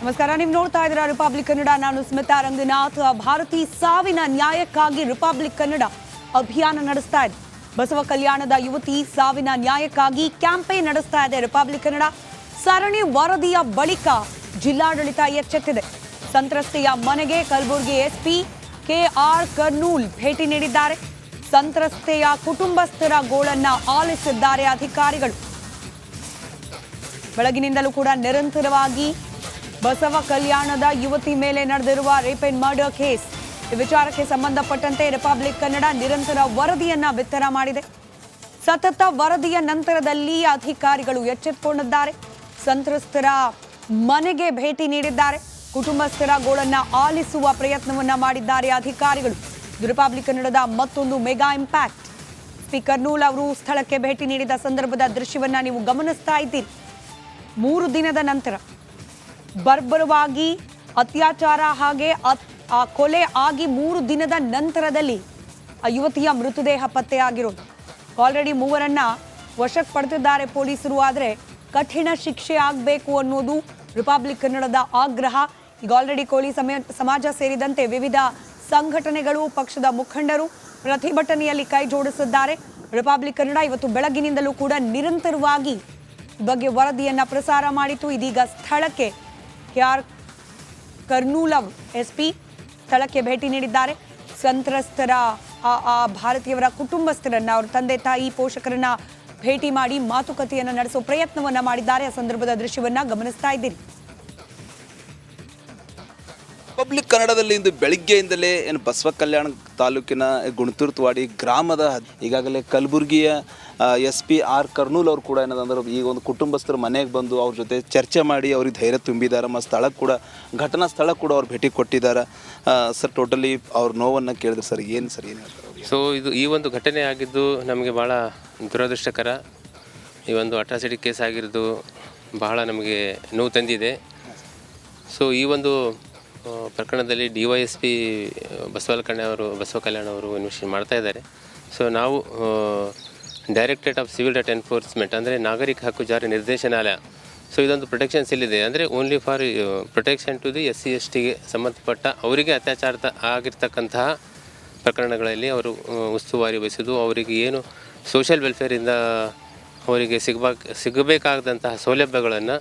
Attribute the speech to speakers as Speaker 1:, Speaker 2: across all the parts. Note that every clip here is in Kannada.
Speaker 1: ನಮಸ್ಕಾರ. ನೀವು ನೋಡ್ತಾ ಇದ್ದೀರಾ ರಿಪಬ್ಲಿಕ್ ಕನ್ನಡ. ನಾನು ಸ್ಮಿತಾ ರಂಗನಾಥ್. ಭಾರತಿ ಸಾವಿನ ನ್ಯಾಯಕ್ಕಾಗಿ ರಿಪಬ್ಲಿಕ್ ಕನ್ನಡ ಅಭಿಯಾನ ನಡೆಸ್ತಾ ಇದೆ. ಬಸವ ಕಲ್ಯಾಣದ ಯುವತಿ ಸಾವಿನ ನ್ಯಾಯಕ್ಕಾಗಿ ಕ್ಯಾಂಪೇನ್ ನಡೆಸ್ತಾ ಇದೆ ರಿಪಬ್ಲಿಕ್ ಕನ್ನಡ. ಸರಣಿ ವರದಿಯ ಬಳಿಕ ಜಿಲ್ಲಾಡಳಿತ ಎಚ್ಚೆತ್ತಿದೆ. ಸಂತ್ರಸ್ತೆಯ ಮನೆಗೆ ಕಲಬುರಗಿ ಎಸ್ಪಿ ಕೆಆರ್ ಕರ್ನೂಲ್ ಭೇಟಿ ನೀಡಿದ್ದಾರೆ. ಸಂತ್ರಸ್ತೆಯ ಕುಟುಂಬಸ್ಥರ ಗೋಳನ್ನ ಆಲಿಸಿದ್ದಾರೆ ಅಧಿಕಾರಿಗಳು. ಬೆಳಗಿನಿಂದಲೂ ಕೂಡ ನಿರಂತರವಾಗಿ ಬಸವ ಕಲ್ಯಾಣದ ಯುವತಿ ಮೇಲೆ ನಡೆದಿರುವ ರೇಪ್ ಅಂಡ್ ಮರ್ಡರ್ ಕೇಸ್ ಈ ವಿಚಾರಕ್ಕೆ ಸಂಬಂಧಪಟ್ಟಂತೆ ರಿಪಬ್ಲಿಕ್ ಕನ್ನಡ ನಿರಂತರ ವರದಿಯನ್ನ ಬಿತ್ತರ ಮಾಡಿದೆ. ಸತತ ವರದಿಯ ನಂತರದಲ್ಲಿ ಅಧಿಕಾರಿಗಳು ಎಚ್ಚೆತ್ತುಕೊಂಡಿದ್ದಾರೆ. ಸಂತ್ರಸ್ತರ ಮನೆಗೆ ಭೇಟಿ ನೀಡಿದ್ದಾರೆ. ಕುಟುಂಬಸ್ಥರ ಗೋಳನ್ನ ಆಲಿಸುವ ಪ್ರಯತ್ನವನ್ನ ಮಾಡಿದ್ದಾರೆ ಅಧಿಕಾರಿಗಳು. ರಿಪಬ್ಲಿಕ್ ಕನ್ನಡದ ಮತ್ತೊಂದು ಮೆಗಾ ಇಂಪ್ಯಾಕ್ಟ್. ಸ್ಪೀಕರ್ ನೂಲ್ ಅವರು ಸ್ಥಳಕ್ಕೆ ಭೇಟಿ ನೀಡಿದ ಸಂದರ್ಭದ ದೃಶ್ಯವನ್ನ ನೀವು ಗಮನಿಸ್ತಾ ಇದ್ದೀರಿ. 3 ದಿನದ ನಂತರ ಬರ್ಬರವಾಗಿ ಅತ್ಯಾಚಾರ ಹಾಗೆ ಕೊಲೆ ಆಗಿ 3 ದಿನದ ನಂತರದಲ್ಲಿ ಆ ಯುವತಿಯ ಮೃತದೇಹ ಪತ್ತೆಯಾಗಿರೋದು. ಆಲ್ರೆಡಿ 3ರನ್ನ ವಶಕ್ಕೆ ಪಡೆದಿದ್ದಾರೆ ಪೊಲೀಸರು. ಆದರೆ ಕಠಿಣ ಶಿಕ್ಷೆ ಆಗಬೇಕು ಅನ್ನೋದು ರಿಪಬ್ಲಿಕ್ ಕನ್ನಡದ ಆಗ್ರಹ. ಈಗ ಆಲ್ರೆಡಿ ಕೋಲಿ ಸಮಾಜ ಸೇರಿದಂತೆ ವಿವಿಧ ಸಂಘಟನೆಗಳು, ಪಕ್ಷದ ಮುಖಂಡರು ಪ್ರತಿಭಟನೆಯಲ್ಲಿ ಕೈ ಜೋಡಿಸಿದ್ದಾರೆ. ರಿಪಬ್ಲಿಕ್ ಕನ್ನಡ ಇವತ್ತು ಬೆಳಗಿನಿಂದಲೂ ಕೂಡ ನಿರಂತರವಾಗಿ ಈ ಬಗ್ಗೆ ವರದಿಯನ್ನ ಪ್ರಸಾರ ಮಾಡಿತು. ಇದೀಗ ಸ್ಥಳಕ್ಕೆ ಕೆಆರ್ ಕರ್ನೂಲ್ ಅವರು ಎಸ್ಪಿ ಸ್ಥಳಕ್ಕೆ ಭೇಟಿ ನೀಡಿದ್ದಾರೆ. ಸಂತ್ರಸ್ತರ ಭಾರತೀಯವರ ಕುಟುಂಬಸ್ಥರನ್ನ, ಅವರ ತಂದೆ ತಾಯಿ ಪೋಷಕರನ್ನ ಭೇಟಿ ಮಾಡಿ ಮಾತುಕತೆಯನ್ನು ನಡೆಸುವ ಪ್ರಯತ್ನವನ್ನ ಮಾಡಿದ್ದಾರೆ. ಆ ಸಂದರ್ಭದ ದೃಶ್ಯವನ್ನ ಗಮನಿಸ್ತಾ ಇದ್ದೀರಿ.
Speaker 2: ರಿಪಬ್ಲಿಕ್ ಕನ್ನಡದಲ್ಲಿ ಇಂದು ಬೆಳಿಗ್ಗೆಯಿಂದಲೇ ಏನು ಬಸವ ಕಲ್ಯಾಣ ತಾಲೂಕಿನ ಗುಣತುರ್ತವಾಡಿ ಗ್ರಾಮದ ಈಗಾಗಲೇ ಕಲಬುರಗಿಯ ಎಸ್ಪಿ ಆರ್ ಕರ್ನೂಲ್ ಅವರು ಕೂಡ ಏನದಂದ್ರೆ ಈಗ ಒಂದು ಕುಟುಂಬಸ್ಥರ ಮನೆಗೆ ಬಂದು ಅವ್ರ ಜೊತೆ ಚರ್ಚೆ ಮಾಡಿ ಅವ್ರಿಗೆ ಧೈರ್ಯ ತುಂಬಿದ್ದಾರೆ. ಮತ್ತು ಸ್ಥಳಕ್ಕೆ ಕೂಡ ಘಟನಾ ಸ್ಥಳಕ್ಕೆ ಕೂಡ ಅವ್ರು ಭೇಟಿ ಕೊಟ್ಟಿದ್ದಾರೆ. ಸರ್, ಟೋಟಲಿ ಅವ್ರ ನೋವನ್ನು ಕೇಳಿದ್ರು ಸರ್. ಏನು ಹೇಳ್ತಾರೆ?
Speaker 3: ಸೊ ಈ ಒಂದು ಘಟನೆ ಆಗಿದ್ದು ನಮಗೆ ಭಾಳ ದುರದೃಷ್ಟಕರ. ಈ ಒಂದು ಅಟ್ರಾಸಿಟಿ ಕೇಸ್ ಆಗಿರೋದು ಬಹಳ ನಮಗೆ ನೋವು ತಂದಿದೆ. ಸೊ ಈ ಒಂದು ಪ್ರಕರಣದಲ್ಲಿ DYSP ಬಸವ ಕಲ್ಯಾಣ ಅವರು ಇನ್ವೆಸ್ಟಿಗೇಷನ್ ಮಾಡ್ತಾ ಇದ್ದಾರೆ. ಸೊ ನಾವು directorate of civil right enforcement ಅಂದರೆ ನಾಗರಿಕ ಹಕ್ಕು ಜಾರಿ ನಿರ್ದೇಶನಾಲಯ, ಸೊ ಇದೊಂದು ಪ್ರೊಟೆಕ್ಷನ್ ಸೆಲ್ ಇದೆ. ಅಂದರೆ only for protection to the SC STಗೆ ಸಂಬಂಧಪಟ್ಟ ಅವರಿಗೆ ಅತ್ಯಾಚಾರ ಆಗಿರ್ತಕ್ಕಂತಹ ಪ್ರಕರಣಗಳಲ್ಲಿ ಅವರು ಉಸ್ತುವಾರಿ ವಹಿಸೋದು, ಅವರಿಗೆ ಏನು ಸೋಷಿಯಲ್ ವೆಲ್ಫೇರಿಂದ ಅವರಿಗೆ ಸಿಗಬೇಕಾದಂತಹ ಸೌಲಭ್ಯಗಳನ್ನು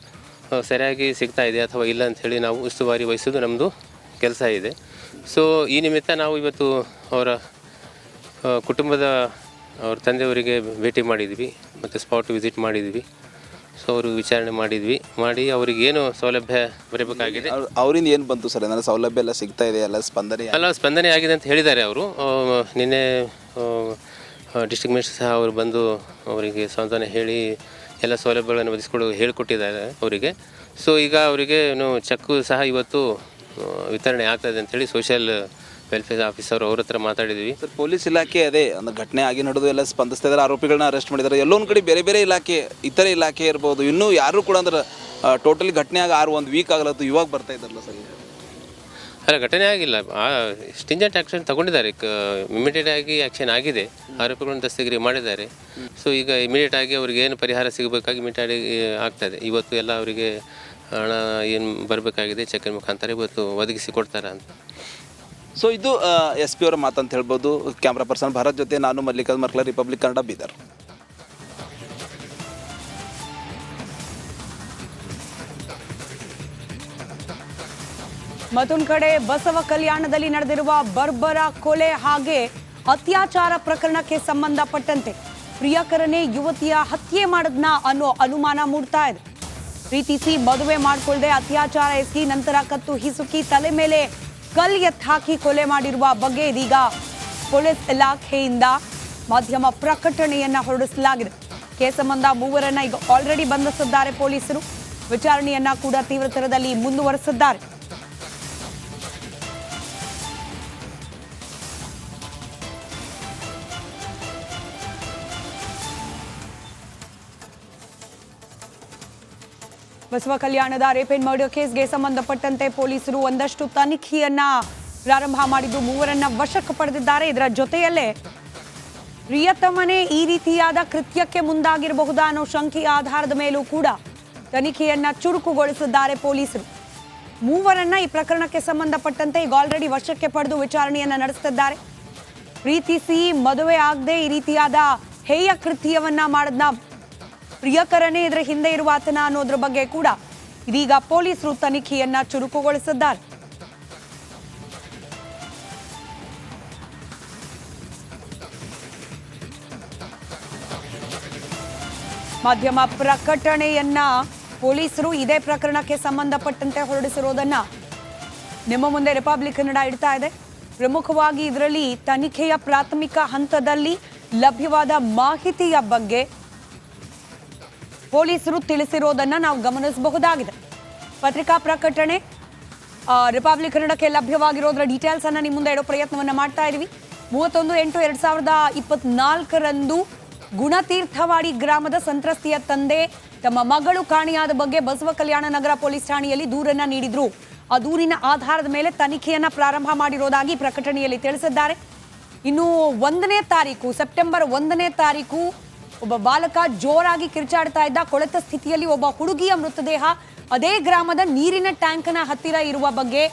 Speaker 3: ಸರಿಯಾಗಿ ಸಿಗ್ತಾ ಇದೆ ಅಥವಾ ಇಲ್ಲ ಅಂಥೇಳಿ ನಾವು ಉಸ್ತುವಾರಿ ವಹಿಸೋದು ನಮ್ಮದು ಕೆಲಸ ಇದೆ. ಸೊ ಈ ನಿಮಿತ್ತ ನಾವು ಇವತ್ತು ಅವರ ಕುಟುಂಬದ ಅವ್ರ ತಂದೆಯವರಿಗೆ ಭೇಟಿ ಮಾಡಿದ್ವಿ ಮತ್ತು ಸ್ಪಾಟ್ ವಿಸಿಟ್ ಮಾಡಿದ್ವಿ. ಸೊ ಅವರು ವಿಚಾರಣೆ ಮಾಡಿ ಅವರಿಗೆ ಏನು ಸೌಲಭ್ಯ ಬರಬೇಕಾಗಿದೆ,
Speaker 2: ಅವರಿಂದ ಏನು ಬಂತು ಸರ್? ಏನಾದ್ರು ಸೌಲಭ್ಯ ಎಲ್ಲ ಸಿಗ್ತಾ ಇದೆ?
Speaker 3: ಸ್ಪಂದನೆ ಆಗಿದೆ ಅಂತ ಹೇಳಿದ್ದಾರೆ ಅವರು. ನಿನ್ನೆ ಡಿಸ್ಟ್ರಿಕ್ಟ್ ಮಿನಿಸ್ಟರ್ ಸಹ ಅವರು ಬಂದು ಅವರಿಗೆ ಸಾಂತ್ವನ ಹೇಳಿ ಎಲ್ಲ ಸೌಲಭ್ಯಗಳನ್ನು ಒದಗಿಸ್ಕೊಡು ಹೇಳಿಕೊಟ್ಟಿದ್ದಾರೆ ಅವರಿಗೆ. ಸೊ ಈಗ ಅವರಿಗೆ ಚೆಕ್ಕು ಸಹ ಇವತ್ತು ವಿತರಣೆ ಆಗ್ತಾಯಿದೆ ಅಂಥೇಳಿ ಸೋಷಿಯಲ್ ವೆಲ್ಫೇರ್ ಆಫೀಸರ್ ಅವ್ರ ಹತ್ರ ಮಾತಾಡಿದ್ವಿ.
Speaker 2: ಸರ್, ಪೊಲೀಸ್ ಇಲಾಖೆ ಅದೇ ಒಂದು ಘಟನೆ ಆಗಿ ನಡೆದು ಎಲ್ಲ ಸ್ಪಂದಿಸ್ತಾ ಇದ್ದಾರೆ. ಆರೋಪಿಗಳನ್ನ ಅರೆಸ್ಟ್ ಮಾಡಿದ್ದಾರೆ. ಎಲ್ಲೊಂದು ಕಡೆ ಬೇರೆ ಬೇರೆ ಇಲಾಖೆ, ಇತರೆ ಇಲಾಖೆ ಇರ್ಬೋದು, ಇನ್ನೂ ಯಾರು ಕೂಡ ಅಂದ್ರೆ ಟೋಟಲಿ ಘಟನೆ ಆಗಿ 1 ವೀಕ್ ಆಗಲತ್ತು, ಇವಾಗ ಬರ್ತಾ ಇದ್ದಾರಲ್ಲ ಸರ್?
Speaker 3: ಅಲ್ಲ, ಘಟನೆ ಆಗಿಲ್ಲ. ಸ್ಟಿಂಜೆಂಟ್ ಆ್ಯಕ್ಷನ್ ತಗೊಂಡಿದ್ದಾರೆ. ಇಮಿಡಿಯೇಟ್ ಆಗಿ ಆ್ಯಕ್ಷನ್ ಆಗಿದೆ. ಆರೋಪಿಗಳನ್ನು ದಸ್ತಗಿರಿ ಮಾಡಿದ್ದಾರೆ. ಸೊ ಈಗ ಇಮಿಡಿಯೇಟ್ ಆಗಿ ಅವ್ರಿಗೆ ಏನು ಪರಿಹಾರ ಸಿಗಬೇಕಾಗಿ ಇಮಿಡಿಯೇಟ್ ಆಗಿ ಆಗ್ತದೆ. ಇವತ್ತು ಎಲ್ಲ ಅವರಿಗೆ ಹಣ ಏನು ಬರಬೇಕಾಗಿದೆ ಚೆಕ್ಕಿನ ಮುಖಾಂತರ ಇವತ್ತು ಒದಗಿಸಿ ಕೊಡ್ತಾರೆ ಅಂತ.
Speaker 2: ಸೊ ಇದು SP ಅವರ ಮಾತಂತ ಹೇಳ್ಬೋದು. ಕ್ಯಾಮ್ರಾ ಪರ್ಸನ್ ಭಾರತ್ ಜೊತೆ ನಾನು ಮಲ್ಲಿಕಾರ್ಜುನ್ ಮರ್ಕಲ, ರಿಪಬ್ಲಿಕ್ ಕನ್ನಡ, ಬೀದರ್.
Speaker 1: ಮತ್ತೊಂದು ಕಡೆ ಬಸವ ಕಲ್ಯಾಣದಲ್ಲಿ ನಡೆದಿರುವ ಬರ್ಬರ ಕೊಲೆ ಹಾಗೆ ಅತ್ಯಾಚಾರ ಪ್ರಕರಣಕ್ಕೆ ಸಂಬಂಧಪಟ್ಟಂತೆ ಪ್ರಿಯಕರನೇ ಯುವತಿಯ ಹತ್ಯೆ ಮಾಡದ್ನ ಅನ್ನೋ ಅನುಮಾನ ಮೂಡ್ತಾ ಇದೆ. ಪ್ರೀತಿಸಿ ಮದುವೆ ಮಾಡಿಕೊಳ್ಳದೆ ಅತ್ಯಾಚಾರ ಎಸಗಿ ನಂತರ ಕತ್ತು ಹಿಸುಕಿ ತಲೆ ಮೇಲೆ ಕಲ್ಲು ಎತ್ತು ಹಾಕಿ ಕೊಲೆ ಮಾಡಿರುವ ಬಗ್ಗೆ ಇದೀಗ ಪೊಲೀಸ್ ಇಲಾಖೆಯಿಂದ ಮಾಧ್ಯಮ ಪ್ರಕಟಣೆಯನ್ನ ಹೊರಡಿಸಲಾಗಿದೆ. ಕೇಸ್ ಸಂಬಂಧ 3ರನ್ನ ಈಗ ಆಲ್ರೆಡಿ ಬಂಧಿಸಿದ್ದಾರೆ ಪೊಲೀಸರು. ವಿಚಾರಣೆಯನ್ನ ಕೂಡ ತೀವ್ರತರದಲ್ಲಿ ಮುಂದುವರೆಸಿದ್ದಾರೆ. ಬಸವ ಕಲ್ಯಾಣದ ರೇಪ್ ಅಂಡ್ ಮರ್ಡರ್ ಕೇಸ್ಗೆ ಸಂಬಂಧಪಟ್ಟಂತೆ ಪೊಲೀಸರು ಒಂದಷ್ಟು ತನಿಖೆಯನ್ನ ಪ್ರಾರಂಭ ಮಾಡಿದ್ದು 3ರನ್ನ ವಶಕ್ಕೆ ಪಡೆದಿದ್ದಾರೆ. ಇದರ ಜೊತೆಯಲ್ಲೇ ಪ್ರಿಯತಮನೇ ಈ ರೀತಿಯಾದ ಕೃತ್ಯಕ್ಕೆ ಮುಂದಾಗಿರಬಹುದಾ ಅನ್ನೋ ಶಂಕೆಯ ಆಧಾರದ ಮೇಲೂ ಕೂಡ ತನಿಖೆಯನ್ನ ಚುರುಕುಗೊಳಿಸಿದ್ದಾರೆ ಪೊಲೀಸರು. ಮೂವರನ್ನ ಈ ಪ್ರಕರಣಕ್ಕೆ ಸಂಬಂಧಪಟ್ಟಂತೆ ಈಗ ಆಲ್ರೆಡಿ ವಶಕ್ಕೆ ಪಡೆದು ವಿಚಾರಣೆಯನ್ನ ನಡೆಸುತ್ತಿದ್ದಾರೆ. ಪ್ರೀತಿಸಿ ಮದುವೆ ಆಗದೆ ಈ ರೀತಿಯಾದ ಹೇಯ ಕೃತ್ಯವನ್ನ ಮಾಡದ್ನ ಪ್ರಿಯಕರನೇ ಇದರ ಹಿಂದೆ ಇರುವ ಆತನ ಅನ್ನೋದ್ರ ಬಗ್ಗೆ ಕೂಡ ಇದೀಗ ಪೊಲೀಸರು ತನಿಖೆಯನ್ನ ಚುರುಕುಗೊಳಿಸಿದ್ದಾರೆ. ಮಾಧ್ಯಮ ಪ್ರಕಟಣೆಯನ್ನ ಪೊಲೀಸರು ಇದೇ ಪ್ರಕರಣಕ್ಕೆ ಸಂಬಂಧಪಟ್ಟಂತೆ ಹೊರಡಿಸಿರೋದನ್ನ ನಿಮ್ಮ ಮುಂದೆ ರಿಪಬ್ಲಿಕ್ ಕನ್ನಡ ಇಡ್ತಾ ಇದೆ. ಪ್ರಮುಖವಾಗಿ ಇದರಲ್ಲಿ ತನಿಖೆಯ ಪ್ರಾಥಮಿಕ ಹಂತದಲ್ಲಿ ಲಭ್ಯವಾದ ಮಾಹಿತಿಯ ಬಗ್ಗೆ ಪೊಲೀಸರು ತಿಳಿಸಿರೋದನ್ನ ನಾವು ಗಮನಿಸಬಹುದಾಗಿದೆ. ಪತ್ರಿಕಾ ಪ್ರಕಟಣೆ ರಿಪಬ್ಲಿಕ್ ಕನ್ನಡಕ್ಕೆ ಲಭ್ಯವಾಗಿರೋದ್ರ ಡೀಟೇಲ್ಸ್ ಅನ್ನ ನಿಮ್ಮ ಮುಂದೆ ಇಡೋ ಪ್ರಯತ್ನವನ್ನ ಮಾಡ್ತಾ ಇದೀವಿ. 31/8/2024 ಗುಣತೀರ್ಥವಾಡಿ ಗ್ರಾಮದ ಸಂತ್ರಸ್ತೆಯ ತಂದೆ ತಮ್ಮ ಮಗಳು ಕಾಣೆಯಾದ ಬಗ್ಗೆ ಬಸವ ಕಲ್ಯಾಣ ನಗರ ಪೊಲೀಸ್ ಠಾಣೆಯಲ್ಲಿ ದೂರನ್ನ ನೀಡಿದ್ರು. ಆ ದೂರಿನ ಆಧಾರದ ಮೇಲೆ ತನಿಖೆಯನ್ನ ಪ್ರಾರಂಭ ಮಾಡಿರೋದಾಗಿ ಪ್ರಕಟಣೆಯಲ್ಲಿ ತಿಳಿಸಿದ್ದಾರೆ. ಇನ್ನು 1ನೇ ತಾರೀಕು ಸೆಪ್ಟೆಂಬರ್ 1ನೇ ತಾರೀಕು ಒಬ್ಬ ಬಾಲಕ ಜೋರಾಗಿ ಕಿರ್ಚಾಡ್ತಾ ಇದ್ದ. ಕೊಳೆತ ಸ್ಥಿತಿಯಲ್ಲಿ ಒಬ್ಬ ಹುಡುಗಿಯ ಮೃತದೇಹ ಅದೇ ಗ್ರಾಮದ ನೀರಿನ ಟ್ಯಾಂಕ್ನ ಹತ್ತಿರ ಇರುವ ಬಗ್ಗೆ,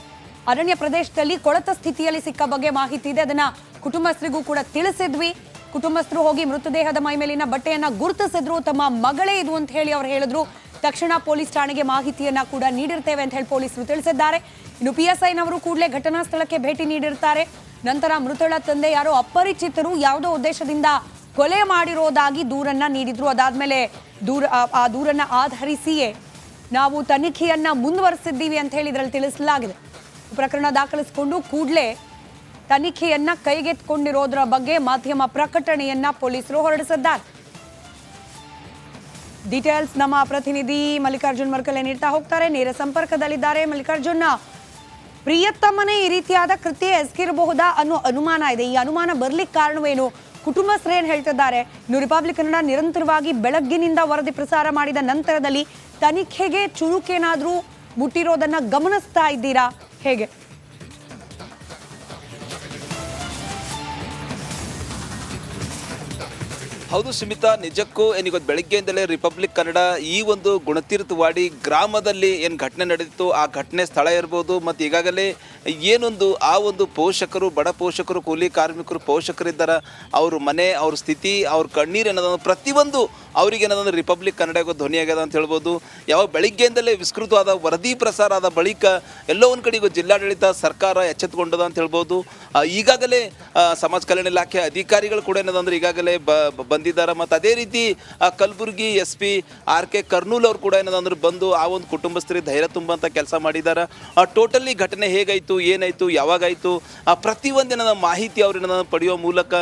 Speaker 1: ಅರಣ್ಯ ಪ್ರದೇಶದಲ್ಲಿ ಕೊಳೆತ ಸ್ಥಿತಿಯಲ್ಲಿ ಸಿಕ್ಕ ಬಗ್ಗೆ ಮಾಹಿತಿ ಇದೆ. ಅದನ್ನ ಕುಟುಂಬಸ್ಥರಿಗೂ ಕೂಡ ತಿಳಿಸಿದ್ವಿ. ಕುಟುಂಬಸ್ಥರು ಹೋಗಿ ಮೃತದೇಹದ ಮೈಮೇಲಿನ ಬಟ್ಟೆಯನ್ನ ಗುರುತಿಸಿದ್ರು. ತಮ್ಮ ಮಗಳೇ ಇದು ಅಂತ ಹೇಳಿ ಅವರು ಹೇಳಿದ್ರು. ತಕ್ಷಣ ಪೊಲೀಸ್ ಠಾಣೆಗೆ ಮಾಹಿತಿಯನ್ನ ಕೂಡ ನೀಡಿರ್ತೇವೆ ಅಂತ ಹೇಳಿ ಪೊಲೀಸರು ತಿಳಿಸಿದ್ದಾರೆ. ಇನ್ನು PSIನವರು ಕೂಡಲೇ ಘಟನಾ ಸ್ಥಳಕ್ಕೆ ಭೇಟಿ ನೀಡಿರ್ತಾರೆ. ನಂತರ ಮೃತಳ ತಂದೆ ಯಾರೋ ಅಪರಿಚಿತರು ಯಾವುದೋ ಉದ್ದೇಶದಿಂದ ಕೊಲೆ ಮಾಡಿರೋದಾಗಿ ದೂರನ್ನ ನೀಡಿದ್ರು. ಅದಾದ್ಮೇಲೆ ಆ ದೂರನ್ನ ಆಧರಿಸಿಯೇ ನಾವು ತನಿಖೆಯನ್ನ ಮುಂದುವರಿಸಿದ್ದೀವಿ ಅಂತ ಹೇಳಿ ಇದರಲ್ಲಿ ತಿಳಿಸಲಾಗಿದೆ. ಪ್ರಕರಣ ದಾಖಲಿಸಿಕೊಂಡು ಕೂಡಲೇ ತನಿಖೆಯನ್ನ ಕೈಗೆತ್ತಿಕೊಂಡಿರೋದ್ರ ಬಗ್ಗೆ ಮಾಧ್ಯಮ ಪ್ರಕಟಣೆಯನ್ನ ಪೊಲೀಸರು ಹೊರಡಿಸಿದ್ದಾರೆ. ಡೀಟೇಲ್ಸ್ ನಮ್ಮ ಪ್ರತಿನಿಧಿ ಮಲ್ಲಿಕಾರ್ಜುನ್ ಮರ್ಕಲೆ ನೀಡ್ತಾ ಹೋಗ್ತಾರೆ. ನೇರ ಸಂಪರ್ಕದಲ್ಲಿದ್ದಾರೆ. ಮಲ್ಲಿಕಾರ್ಜುನ್, ಪ್ರಿಯತಮ್ಮನೇ ಈ ರೀತಿಯಾದ ಕೃತ್ಯ ಎಸಗಿರಬಹುದಾ ಅನ್ನೋ ಅನುಮಾನ ಇದೆ. ಈ ಅನುಮಾನ ಬರ್ಲಿಕ್ಕೆ ಕಾರಣವೇನು? ಕುಟುಂಬಸ್ಥರು ಏನ್ ಹೇಳ್ತಿದ್ದಾರೆ? ಇನ್ನು ರಿಪಬ್ಲಿಕ್ ಕನ್ನಡ ನಿರಂತರವಾಗಿ ಬೆಳಗ್ಗಿನಿಂದ ವರದಿ ಪ್ರಸಾರ ಮಾಡಿದ ನಂತರದಲ್ಲಿ ತನಿಖೆಗೆ ಚುರುಕೇನಾದ್ರೂ ಮುಟ್ಟಿರೋದನ್ನ ಗಮನಿಸ್ತಾ ಇದ್ದೀರಾ? ಹೇಗೆ?
Speaker 2: ಹೌದು ಸುಮಿತಾ, ನಿಜಕ್ಕೂ ಏನಿಗೊತ್ತು ಬೆಳಗ್ಗೆಯಿಂದಲೇ ರಿಪಬ್ಲಿಕ್ ಕನ್ನಡ ಈ ಒಂದು ಗುಣತೀರ್ಥವಾಡಿ ಗ್ರಾಮದಲ್ಲಿ ಏನು ಘಟನೆ ನಡೆದಿತ್ತು ಆ ಘಟನೆ ಸ್ಥಳ ಇರ್ಬೋದು, ಮತ್ತು ಈಗಾಗಲೇ ಏನೊಂದು ಆ ಒಂದು ಪೋಷಕರು, ಬಡ ಪೋಷಕರು, ಕೂಲಿ ಕಾರ್ಮಿಕರು ಪೋಷಕರಿದ್ದಾರೆ, ಅವ್ರ ಮನೆ, ಅವ್ರ ಸ್ಥಿತಿ, ಅವ್ರ ಕಣ್ಣೀರು ಏನದ ಪ್ರತಿಯೊಂದು ಅವ್ರಿಗೆ ಏನದಂದ್ರೆ ರಿಪಬ್ಲಿಕ್ ಕನ್ನಡಕ್ಕೆ ಧ್ವನಿ ಆಗ್ಯದ ಅಂತ ಹೇಳ್ಬೋದು. ಯಾವ ಬೆಳಿಗ್ಗೆಯಿಂದಲೇ ವಿಸ್ತೃತವಾದ ವರದಿ ಪ್ರಸಾರ ಆದ ಬಳಿಕ ಎಲ್ಲೋ ಒಂದು ಕಡೆಗೂ ಜಿಲ್ಲಾಡಳಿತ ಸರ್ಕಾರ ಎಚ್ಚೆತ್ತುಕೊಂಡದ ಅಂತ ಹೇಳ್ಬೋದು. ಈಗಾಗಲೇ ಸಮಾಜ ಕಲ್ಯಾಣ ಇಲಾಖೆ ಅಧಿಕಾರಿಗಳು ಕೂಡ ಏನದಂದ್ರೆ ಈಗಾಗಲೇ ಬಂದಿದ್ದಾರೆ. ಮತ್ತು ಅದೇ ರೀತಿ ಕಲಬುರಗಿ SP RK ಕರ್ನೂಲ್ ಅವ್ರು ಕೂಡ ಏನದಂದ್ರೆ ಬಂದು ಆ ಒಂದು ಕುಟುಂಬಸ್ಥರಿಗೆ ಧೈರ್ಯ ತುಂಬಂತ ಕೆಲಸ ಮಾಡಿದ್ದಾರೆ. ಟೋಟಲಿ ಘಟನೆ ಹೇಗಾಯಿತು, ಏನಾಯಿತು, ಯಾವಾಗಾಯಿತು ಪ್ರತಿಯೊಂದಿನ ಮಾಹಿತಿ ಅವ್ರನ್ನ ಪಡೆಯುವ ಮೂಲಕ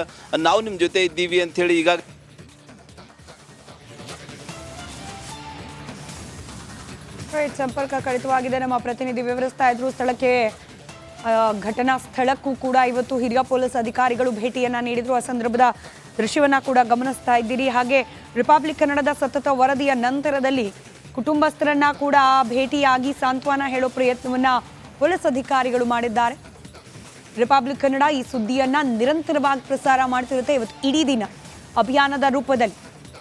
Speaker 2: ನಾವು ನಿಮ್ಮ ಜೊತೆ ಇದ್ದೀವಿ ಅಂಥೇಳಿ ಈಗಾಗ
Speaker 1: ಸಂಪರ್ಕ ಕಡಿತವಾಗಿದೆ. ನಮ್ಮ ಪ್ರತಿನಿಧಿ ವಿವರಿಸ್ತಾ ಇದ್ರು. ಸ್ಥಳಕ್ಕೆ ಘಟನಾ ಸ್ಥಳಕ್ಕೂ ಕೂಡ ಇವತ್ತು ಹಿರಿಯ ಪೊಲೀಸ್ ಅಧಿಕಾರಿಗಳು ಭೇಟಿಯನ್ನ ನೀಡಿದ್ರು. ಆ ಸಂದರ್ಭದ ದೃಶ್ಯವನ್ನ ಕೂಡ ಗಮನಿಸ್ತಾ ಇದ್ದೀರಿ. ಹಾಗೆ ರಿಪಬ್ಲಿಕ್ ಕನ್ನಡದ ಸತತ ವರದಿಯ ನಂತರದಲ್ಲಿ ಕುಟುಂಬಸ್ಥರನ್ನ ಕೂಡ ಭೇಟಿಯಾಗಿ ಸಾಂತ್ವನ ಹೇಳೋ ಪ್ರಯತ್ನವನ್ನ ಪೊಲೀಸ್ ಅಧಿಕಾರಿಗಳು ಮಾಡಿದ್ದಾರೆ. ರಿಪಬ್ಲಿಕ್ ಕನ್ನಡ ಈ ಸುದ್ದಿಯನ್ನ ನಿರಂತರವಾಗಿ ಪ್ರಸಾರ ಮಾಡ್ತಿರುತ್ತೆ. ಇವತ್ತು ಇಡೀ ದಿನ ಅಭಿಯಾನದ ರೂಪದಲ್ಲಿ